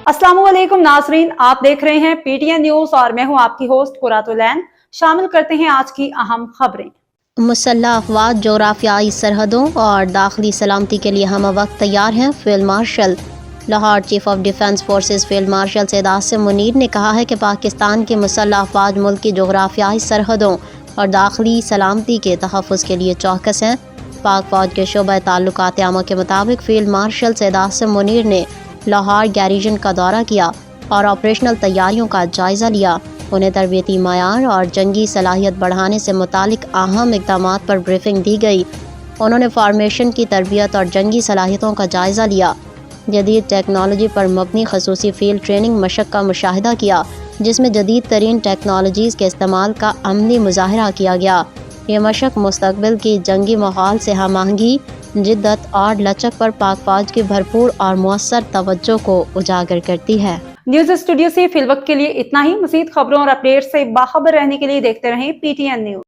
अस्सलाम वालेकुम नाजरीन, आप देख रहे हैं पीटीएन न्यूज और मैं हूं आपकी होस्ट कुरातुलैन। शामिल करते हैं आज की अहम खबरें। मुसल्लह अफवाज जोग्राफियाई सरहदों और दाखिली सलामती के लिए हम वक्त तैयार हैं। Field marshal Lahore chief of defence forces field marshal Syed Asim Munir ने कहा है कि पाकिस्तान के मुसल्लह अफवाज मुल्क की जोग्राफियाई सरहदों और दाखिली सलामती के तहफ़्फ़ुज़ के लिए चौकस हैं। पाक फ़ौज के शोबा ताल्लुकात आमा के मुताबिक फील्ड मार्शल सैयद आसिम मुनीर ने लाहौर गैरिजन का दौरा किया और ऑपरेशनल तैयारियों का जायज़ा लिया। उन्हें तरबियती मयार और जंगी सलाहियत बढ़ाने से मुतालिक अहम इक़दामात पर ब्रीफिंग दी गई। उन्होंने फॉर्मेशन की तरबियत और जंगी सलाहियतों का जायज़ा लिया। जदीद टेक्नोलॉजी पर मबनी खसूसी फील्ड ट्रेनिंग मशक़ का मुशाहिदा किया, जिसमें जदीद तरीन टेक्नोलॉजीज़ के इस्तेमाल का अमली मुज़ाहरा किया गया। ये मशक़ मुस्तक़बिल की जंगी माहौल से हम आहंगी, जिद्दत और लचक पर पाक फ़ौज की भरपूर और मुअस्सर तवज्जो को उजागर करती है। न्यूज स्टूडियो से फिलवक्त के लिए इतना ही। मज़ीद खबरों और अपडेट से बाखबर रहने के लिए देखते रहें पीटीएन न्यूज।